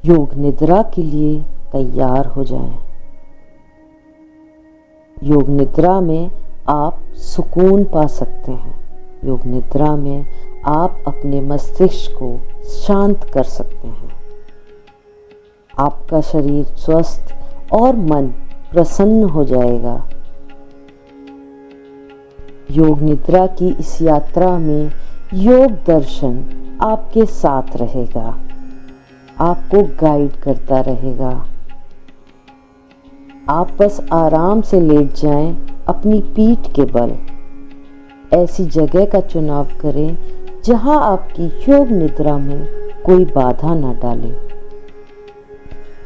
योग निद्रा के लिए तैयार हो जाएं। योग निद्रा में आप सुकून पा सकते हैं। योग निद्रा में आप अपने मस्तिष्क को शांत कर सकते हैं। आपका शरीर स्वस्थ और मन प्रसन्न हो जाएगा। योग निद्रा की इस यात्रा में योग दर्शन आपके साथ रहेगा, आपको गाइड करता रहेगा। आप बस आराम से लेट जाएं अपनी पीठ के बल। ऐसी जगह का चुनाव करें जहां आपकी योग निद्रा में कोई बाधा न डाले।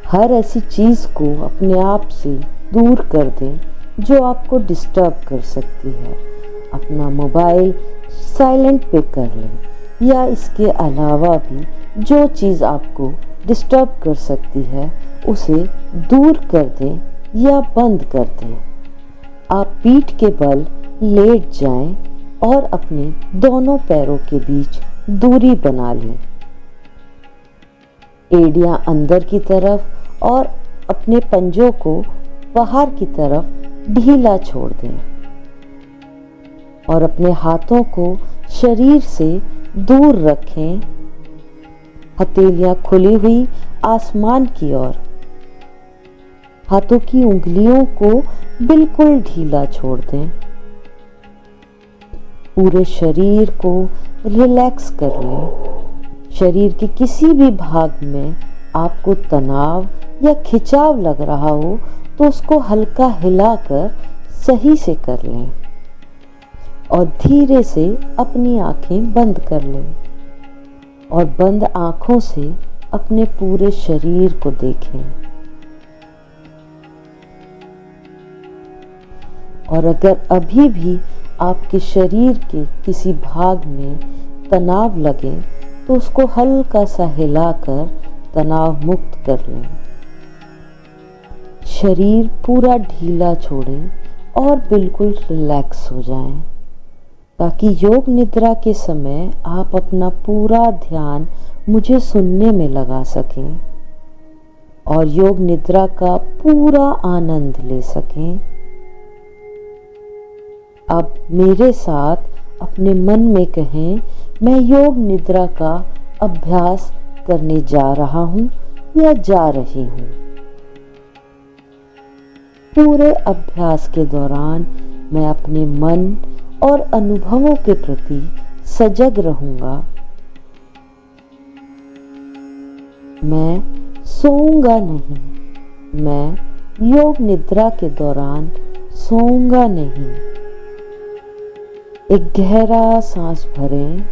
हर ऐसी चीज को अपने आप से दूर कर दें जो आपको डिस्टर्ब कर सकती है। अपना मोबाइल साइलेंट पे कर लें या इसके अलावा भी जो चीज़ आपको डिस्टर्ब कर सकती है उसे दूर कर दें या बंद कर दें। आप पीठ के बल लेट जाएं और अपने दोनों पैरों के बीच दूरी बना लें। एड़ियां अंदर की तरफ और अपने पंजों को बाहर की तरफ ढीला छोड़ दें और अपने हाथों को शरीर से दूर रखें। हथेलियां खुली हुई आसमान की ओर। हाथों की उंगलियों को बिल्कुल ढीला छोड़ दें। पूरे शरीर को रिलैक्स कर लें। शरीर के किसी भी भाग में आपको तनाव या खिंचाव लग रहा हो तो उसको हल्का हिलाकर सही से कर लें और धीरे से अपनी आंखें बंद कर लें और बंद आंखों से अपने पूरे शरीर को देखें। और अगर अभी भी आपके शरीर के किसी भाग में तनाव लगे तो उसको हल्का सा हिलाकर तनाव मुक्त कर लें। शरीर पूरा ढीला छोड़ें और बिल्कुल रिलैक्स हो जाएं, ताकि योग निद्रा के समय आप अपना पूरा ध्यान मुझे सुनने में लगा सकें और योग निद्रा का पूरा आनंद ले सकें। अब मेरे साथ अपने मन में कहें, मैं योग निद्रा का अभ्यास करने जा रहा हूं या जा रही हूं। पूरे अभ्यास के दौरान मैं अपने मन और अनुभवों के प्रति सजग रहूंगा। मैं सोऊंगा नहीं। मैं योग निद्रा के दौरान सोऊंगा नहीं। एक गहरा सांस भरें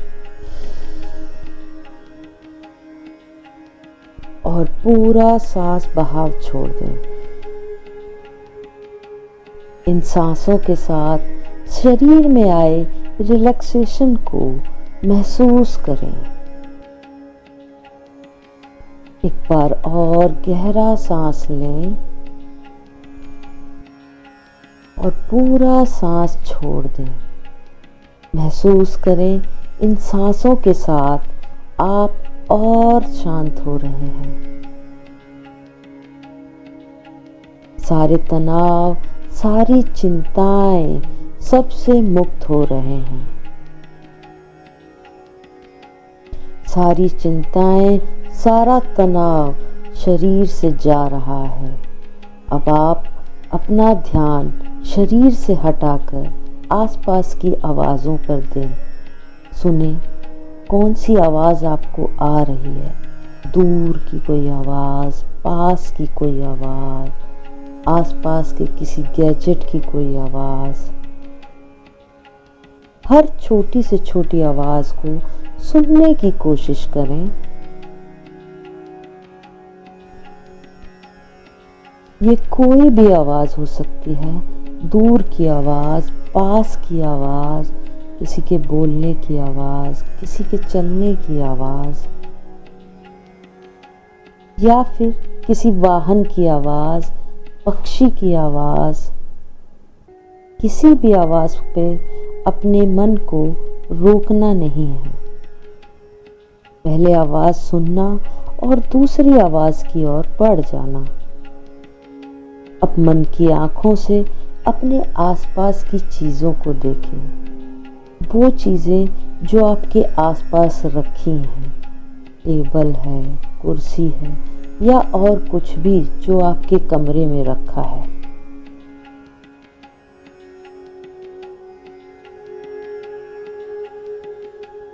और पूरा सांस बाहर छोड़ दें। इन सांसों के साथ शरीर में आए रिलैक्सेशन को महसूस करें। एक बार और गहरा सांस लें और पूरा सांस छोड़ दें। महसूस करें इन सांसों के साथ आप और शांत हो रहे हैं। सारे तनाव, सारी चिंताएं सबसे मुक्त हो रहे हैं। सारी चिंताएं, सारा तनाव शरीर से जा रहा है। अब आप अपना ध्यान शरीर से हटाकर आसपास की आवाज़ों पर दें। सुने कौन सी आवाज़ आपको आ रही है। दूर की कोई आवाज़, पास की कोई आवाज़, आसपास के किसी गैजेट की कोई आवाज़। हर छोटी से छोटी आवाज़ को सुनने की कोशिश करें। ये कोई भी आवाज़ हो सकती है। दूर की आवाज़, पास की आवाज़, किसी के बोलने की आवाज़, किसी के चलने की आवाज़ या फिर किसी वाहन की आवाज़, पक्षी की आवाज़। किसी भी आवाज़ पे अपने मन को रोकना नहीं है। पहले आवाज़ सुनना और दूसरी आवाज की ओर बढ़ जाना। अब मन की आंखों से अपने आसपास की चीजों को देखें। वो चीजें जो आपके आसपास रखी हैं, टेबल है, कुर्सी है या और कुछ भी जो आपके कमरे में रखा है।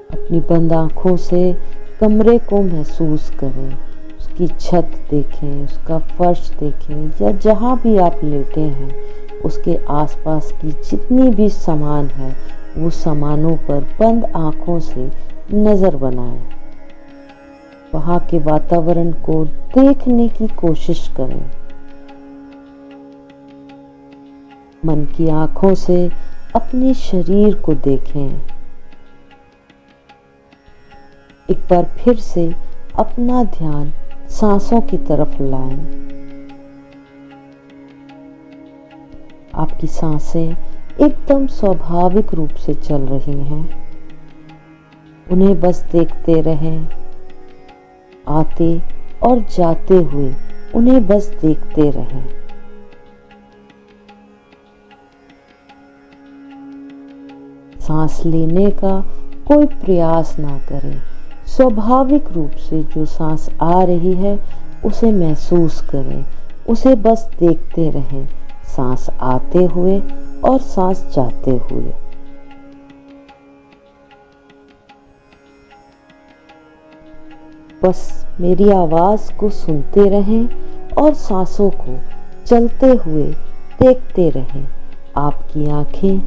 अपनी बंद आंखों से कमरे को महसूस करें, उसकी छत देखें, उसका फर्श देखें या जहाँ भी आप लेटे हैं उसके आसपास की जितनी भी सामान है वो सामानों पर बंद आंखों से नजर बनाएं। वहाँ के वातावरण को देखने की कोशिश करें। मन की आंखों से अपने शरीर को देखें। एक बार फिर से अपना ध्यान सांसों की तरफ लाएं। आपकी सांसें एकदम स्वाभाविक रूप से चल रही हैं। उन्हें बस देखते रहें। आते और जाते हुए उन्हें बस देखते रहें। सांस लेने का कोई प्रयास ना करें। स्वाभाविक रूप से जो सांस आ रही है उसे महसूस करें, उसे बस देखते रहें, सांस आते हुए और सांस जाते हुए। बस मेरी आवाज को सुनते रहें और सांसों को चलते हुए देखते रहें। आपकी आंखें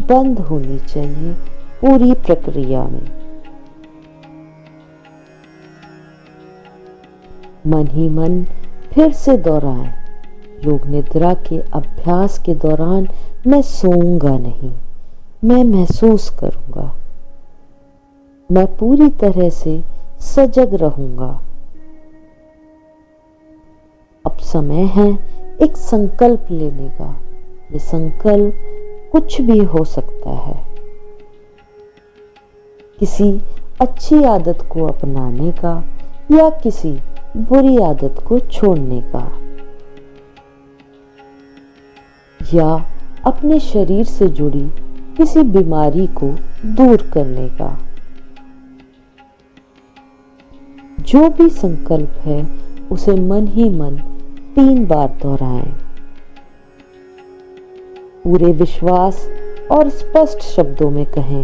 बंद होनी चाहिए पूरी प्रक्रिया में। मन ही मन फिर से दोहराएं, योग निद्रा के अभ्यास के दौरान मैं सोऊंगा नहीं, मैं महसूस करूंगा। मैं पूरी तरह से सजग रहूंगा। अब समय है एक संकल्प लेने का। ये संकल्प कुछ भी हो सकता है। किसी अच्छी आदत को अपनाने का या किसी बुरी आदत को छोड़ने का, या अपने शरीर से जुड़ी किसी बीमारी को दूर करने का। जो भी संकल्प है उसे मन ही मन 3 बार दोहराएं। पूरे विश्वास और स्पष्ट शब्दों में कहें।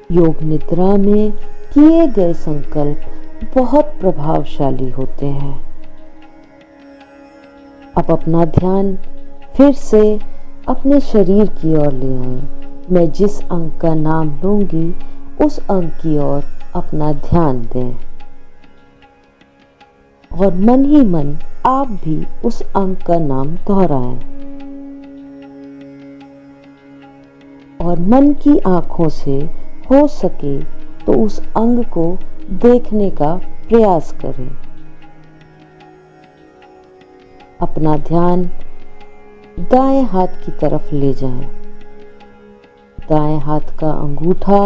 योग निद्रा में किए गए संकल्प बहुत प्रभावशाली होते हैं। अब अपना ध्यान फिर से अपने शरीर की ओर ले आएं। मैं जिस अंक का नाम लूंगी उस अंक की ओर अपना ध्यान दें और मन ही मन आप भी उस अंक का नाम दोहराएं और मन की आंखों से हो सके तो उस अंग को देखने का प्रयास करें। अपना ध्यान दाएं हाथ की तरफ ले जाएं। दाएं हाथ का अंगूठा,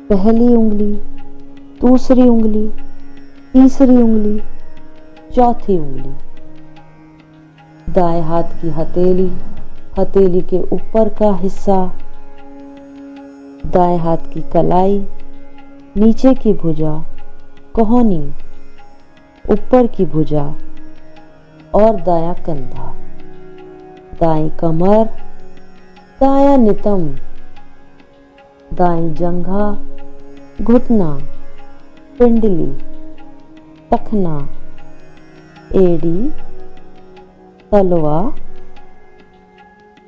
पहली उंगली, दूसरी उंगली, तीसरी उंगली, चौथी उंगली, दाएं हाथ की हथेली, हथेली के ऊपर का हिस्सा, दाएं हाथ की कलाई, नीचे की भुजा, कोहनी, ऊपर की भुजा और दायां कंधा, दाएं कमर, दायां नितंब, दाएं जंघा, घुटना, पिंडली, टखना, एड़ी, तलवा,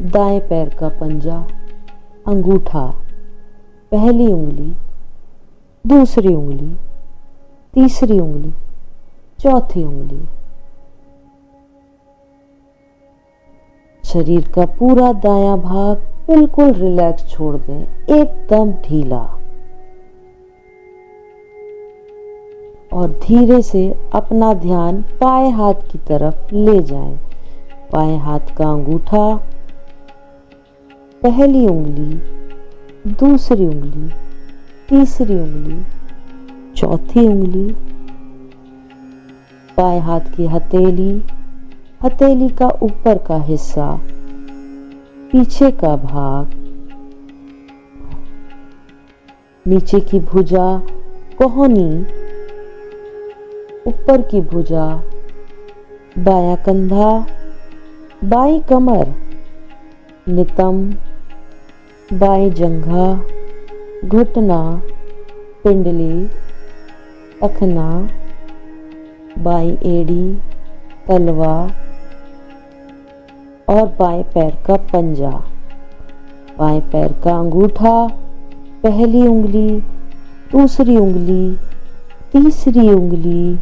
दाएं पैर का पंजा, अंगूठा, पहली उंगली, दूसरी उंगली, तीसरी उंगली, चौथी उंगली। शरीर का पूरा दायां भाग बिल्कुल रिलैक्स छोड़ दें, एकदम ढीला, और धीरे से अपना ध्यान बाएं हाथ की तरफ ले जाएं। बाएं हाथ का अंगूठा, पहली उंगली, दूसरी उंगली, तीसरी उंगली, चौथी उंगली, बाएं हाथ की हथेली, हथेली का ऊपर का हिस्सा, पीछे का भाग, नीचे की भुजा, कोहनी, ऊपर की भुजा, बायां कंधा, बाईं कमर, नितंब, बाईं जंघा, घुटना, पिंडली, टखना, बाईं एड़ी, तलवा और बाएं पैर का पंजा। बाएं पैर का अंगूठा, पहली उंगली, दूसरी उंगली, तीसरी उंगली,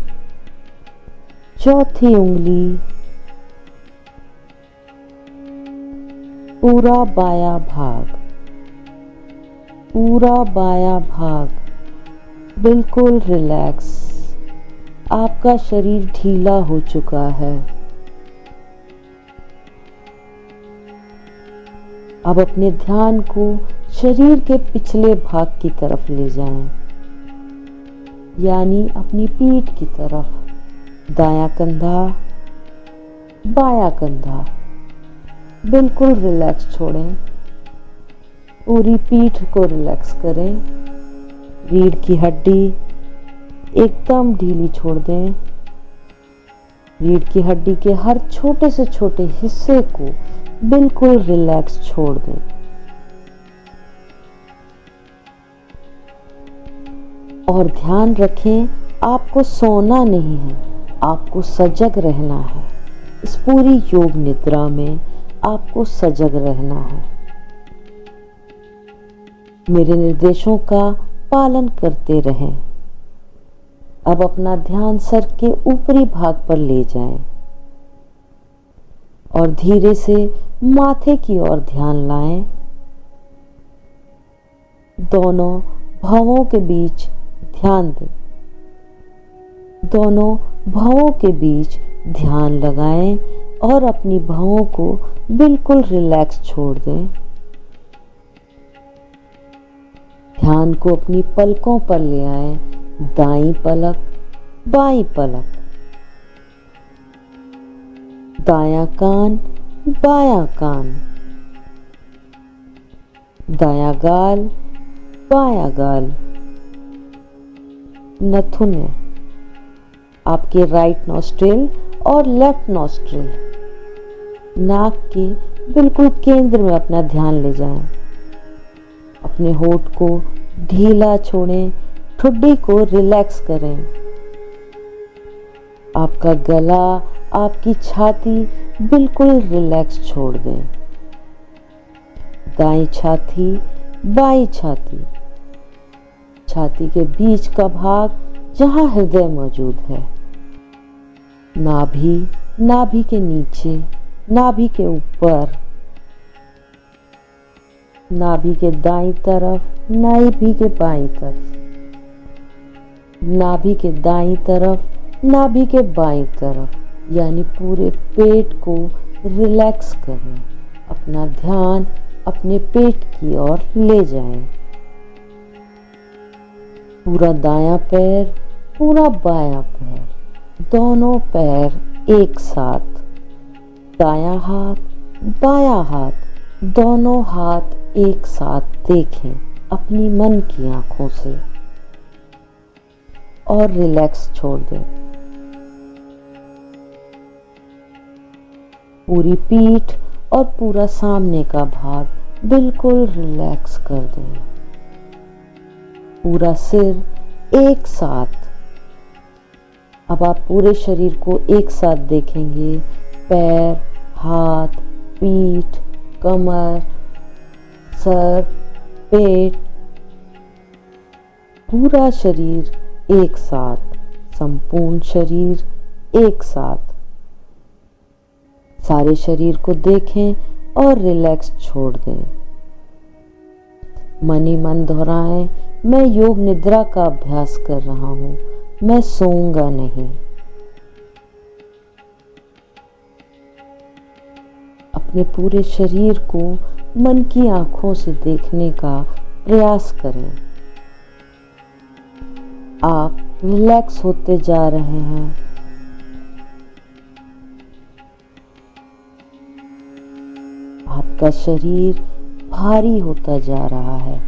चौथी उंगली, पूरा बायां भाग, पूरा बायां भाग बिल्कुल रिलैक्स। आपका शरीर ढीला हो चुका है। अब अपने ध्यान को शरीर के पिछले भाग की तरफ ले जाएं, यानी अपनी पीठ की तरफ। दायां कंधा, बायां कंधा बिल्कुल रिलैक्स छोड़ें। पूरी पीठ को रिलैक्स करें। रीढ़ की हड्डी एकदम ढीली छोड़ दें। रीढ़ की हड्डी के हर छोटे से छोटे हिस्से को बिल्कुल रिलैक्स छोड़ दें। और ध्यान रखें, आपको सोना नहीं है, आपको सजग रहना है। इस पूरी योग निद्रा में आपको सजग रहना है। मेरे निर्देशों का पालन करते रहें। अब अपना ध्यान सर के ऊपरी भाग पर ले जाएं और धीरे से माथे की ओर ध्यान लाएं। दोनों भौहों के बीच ध्यान दें। दोनों भौहों के बीच ध्यान लगाएं और अपनी भौहों को बिल्कुल रिलैक्स छोड़ दें। ध्यान को अपनी पलकों पर ले आएं। दाईं पलक, बाईं पलक, दायां कान, बायां कान, दायां गाल, बायां गाल, नथुने, आपके राइट नॉस्ट्रिल और लेफ्ट नॉस्ट्रिल, नाक के बिल्कुल केंद्र में अपना ध्यान ले जाएं। अपने होठ को ढीला छोड़ें, ठुड्डी को रिलैक्स करें। आपका गला, आपकी छाती बिल्कुल रिलैक्स छोड़ दें। दाईं छाती, बाईं छाती, छाती के बीच का भाग जहां हृदय मौजूद है, नाभि, नाभि के नीचे, नाभि के ऊपर, नाभि के दाईं तरफ, नाभि के बाईं तरफ, नाभि के दाईं तरफ, नाभि के बाईं तरफ, यानी पूरे पेट को रिलैक्स करें। अपना ध्यान अपने पेट की ओर ले जाएं। पूरा दायां पैर, पूरा बायां पैर, दोनों पैर एक साथ, दायां हाथ, बायां हाथ, दोनों हाथ एक साथ देखें अपनी मन की आंखों से और रिलैक्स छोड़ दें। पूरी पीठ और पूरा सामने का भाग बिल्कुल रिलैक्स कर दें। पूरा सिर एक साथ। अब आप पूरे शरीर को एक साथ देखेंगे। पैर, हाथ, पीठ, कमर, सर, पेट, पूरा शरीर एक साथ, संपूर्ण शरीर एक साथ। सारे शरीर को देखें और रिलैक्स छोड़ दें। मन ही मन दोहराएं, मैं योग निद्रा का अभ्यास कर रहा हूं, मैं सोऊंगा नहीं। अपने पूरे शरीर को मन की आंखों से देखने का प्रयास करें। आप रिलैक्स होते जा रहे हैं। आपका शरीर भारी होता जा रहा है।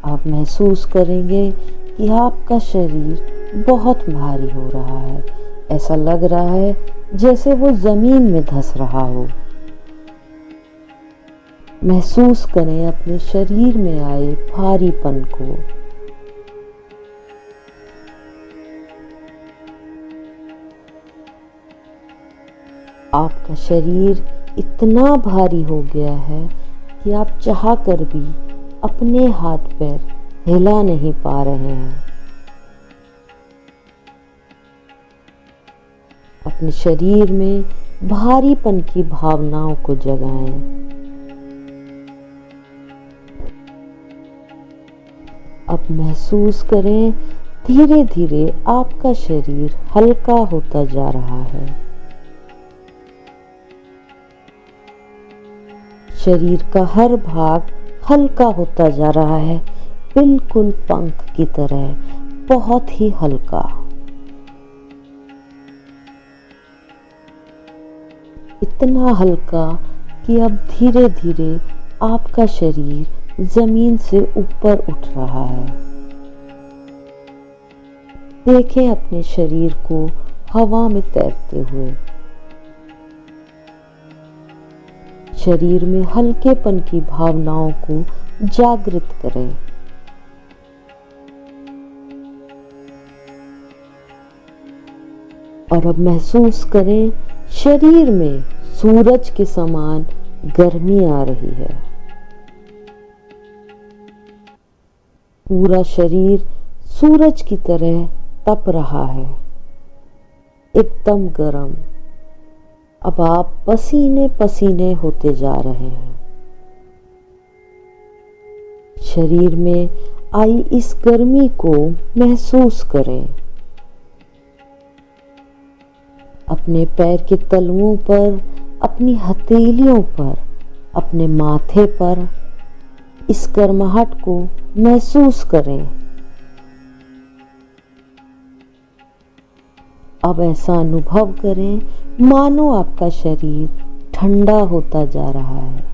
आप महसूस करेंगे कि आपका शरीर बहुत भारी हो रहा है। ऐसा लग रहा है जैसे वो जमीन में धंस रहा हो। महसूस करें अपने शरीर में आए भारीपन को। आपका शरीर इतना भारी हो गया है कि आप चाह कर भी अपने हाथ पैर हिला नहीं पा रहे हैं। अपने शरीर में भारीपन की भावनाओं को जगाएं। अब महसूस करें धीरे धीरे आपका शरीर हल्का होता जा रहा है। शरीर का हर भाग हल्का होता जा रहा है, बिल्कुल पंख की तरह, बहुत ही हल्का। इतना हल्का कि अब धीरे धीरे आपका शरीर जमीन से ऊपर उठ रहा है। देखें अपने शरीर को हवा में तैरते हुए। शरीर में हल्केपन की भावनाओं को जागृत करें। और अब महसूस करें शरीर में सूरज के समान गर्मी आ रही है। पूरा शरीर सूरज की तरह तप रहा है, एकदम गर्म। अब आप पसीने पसीने होते जा रहे हैं। शरीर में आई इस गर्मी को महसूस करें। अपने पैर के तलुओं पर, अपनी हथेलियों पर, अपने माथे पर इस गर्माहट को महसूस करें। अब ऐसा अनुभव करें मानो आपका शरीर ठंडा होता जा रहा है।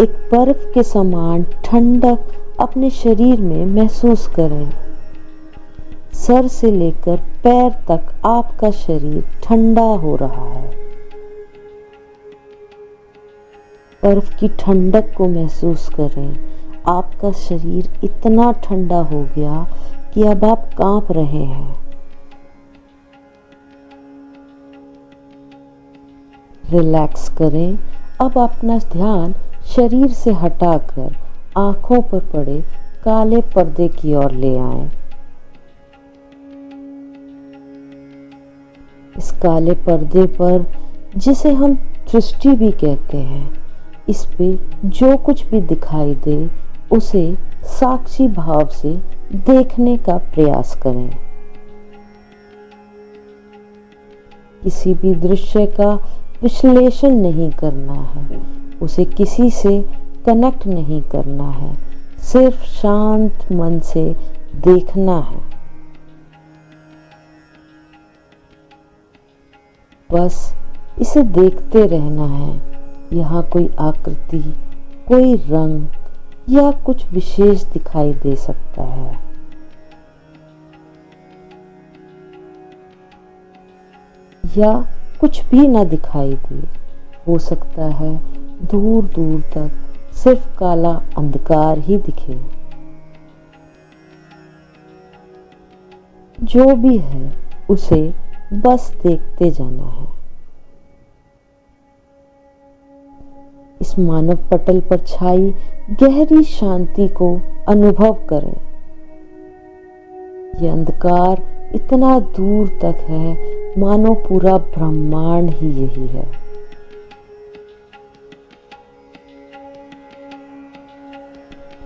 एक बर्फ के समान ठंडक अपने शरीर में महसूस करें। सर से लेकर पैर तक आपका शरीर ठंडा हो रहा है। बर्फ की ठंडक को महसूस करें। आपका शरीर इतना ठंडा हो गया कि अब आप कांप रहे हैं। रिलैक्स करें। अब अपना ध्यान शरीर से हटाकर आंखों पर पड़े काले पर्दे की ओर ले आएं। इस काले पर्दे पर, जिसे हम दृष्टि भी कहते हैं, इस पे जो कुछ भी दिखाई दे उसे साक्षी भाव से देखने का प्रयास करें। किसी भी दृश्य का विश्लेषण नहीं करना है, उसे किसी से कनेक्ट नहीं करना है, सिर्फ शांत मन से देखना है। बस इसे देखते रहना है। यहाँ कोई आकृति, कोई रंग या कुछ विशेष दिखाई दे सकता है। या कुछ भी ना दिखाई दे। हो सकता है दूर दूर तक सिर्फ काला अंधकार ही दिखे। जो भी है उसे बस देखते जाना है। इस मानव पटल पर छाई गहरी शांति को अनुभव करें। यह अंधकार इतना दूर तक है मानो पूरा ब्रह्मांड ही यही है।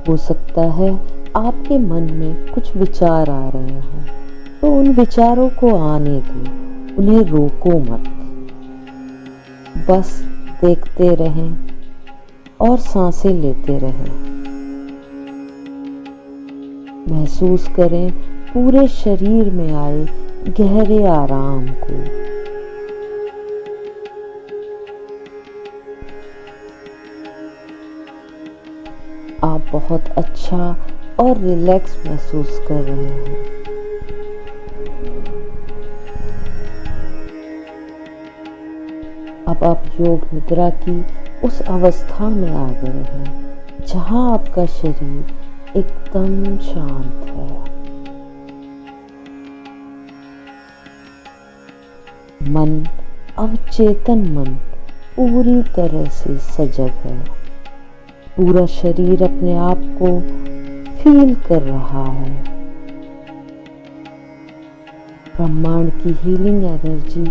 हो सकता है आपके मन में कुछ विचार आ रहे हैं, तो उन विचारों को आने दो, उन्हें रोको मत। बस देखते रहें और सांसें लेते रहें। महसूस करें पूरे शरीर में आए गहरे आराम को। आप बहुत अच्छा और रिलैक्स महसूस कर रहे हैं। अब आप योग निद्रा की उस अवस्था में आ गए हैं जहां आपका शरीर एकदम शांत है। मन, अवचेतन मन पूरी तरह से सजग है। पूरा शरीर अपने आप को फील कर रहा है। ब्रह्मांड की हीलिंग एनर्जी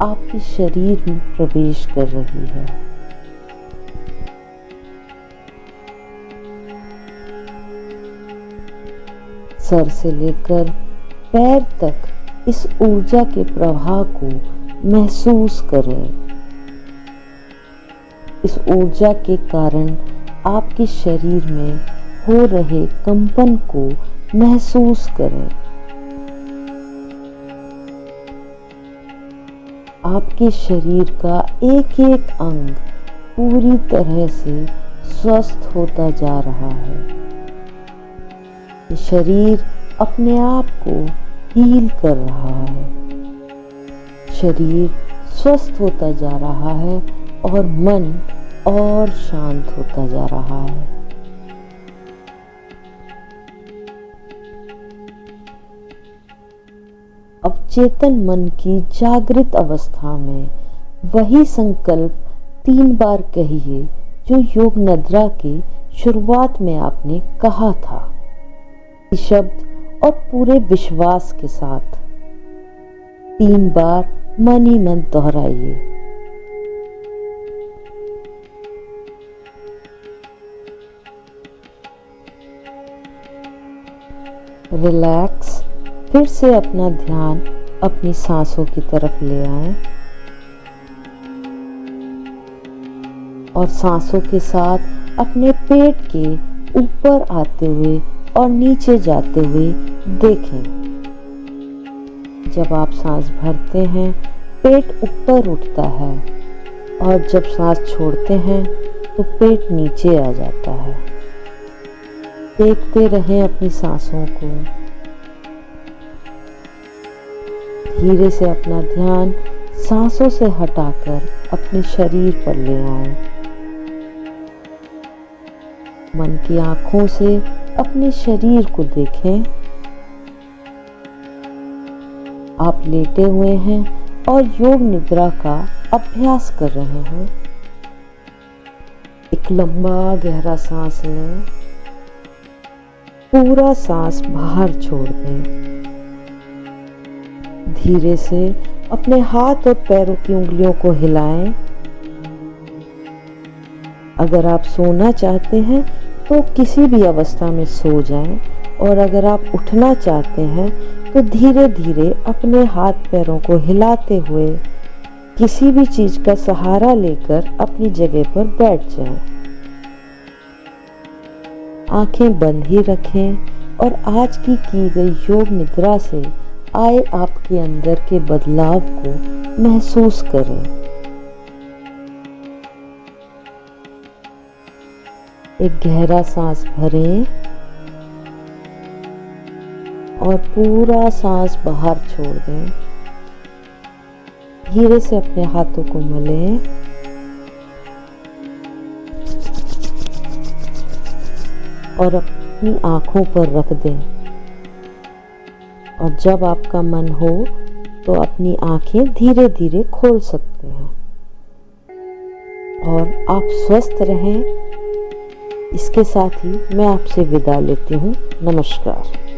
आपके शरीर में प्रवेश कर रही है। सर से लेकर पैर तक इस ऊर्जा के प्रवाह को महसूस करें। इस ऊर्जा के कारण आपके शरीर में हो रहे कंपन को महसूस करें। आपके शरीर का एक एक अंग पूरी तरह से स्वस्थ होता जा रहा है। ये शरीर अपने आप को हील कर रहा है। शरीर स्वस्थ होता जा रहा है और मन और शांत होता जा रहा है। अब चेतन मन की जागृत अवस्था में वही संकल्प 3 बार कहिए जो योग निद्रा की शुरुआत में आपने कहा था। शब्द और पूरे विश्वास के साथ 3 बार मन ही मन दोहराइए। रिलैक्स। फिर से अपना ध्यान अपनी सांसों की तरफ ले आएं और सांसों के साथ अपने पेट के ऊपर आते हुए और नीचे जाते हुए देखें। जब आप सांस भरते हैं पेट ऊपर उठता है और जब सांस छोड़ते हैं तो पेट नीचे आ जाता है। देखते रहें अपनी सांसों को। धीरे से अपना ध्यान सांसों से हटाकर अपने शरीर पर ले आएं। मन की आंखों से अपने शरीर को देखें। आप लेटे हुए हैं और योग निद्रा का अभ्यास कर रहे हैं। एक लंबा गहरा सांस लें। पूरा सांस बाहर छोड़ दें। धीरे से अपने हाथ और पैरों की उंगलियों को हिलाएं। अगर आप सोना चाहते हैं तो किसी भी अवस्था में सो जाएं और अगर आप उठना चाहते हैं तो धीरे धीरे अपने हाथ पैरों को हिलाते हुए किसी भी चीज का सहारा लेकर अपनी जगह पर बैठ जाएं। आंखें बंद ही रखें और आज की गई योग निद्रा से आए आपके अंदर के बदलाव को महसूस करें। एक गहरा सांस भरें और पूरा सांस बाहर छोड़ दें। धीरे से अपने हाथों को मलें और अपनी आंखों पर रख दें। और जब आपका मन हो तो अपनी आंखें धीरे धीरे खोल सकते हैं। और आप स्वस्थ रहें। इसके साथ ही मैं आपसे विदा लेती हूँ। नमस्कार।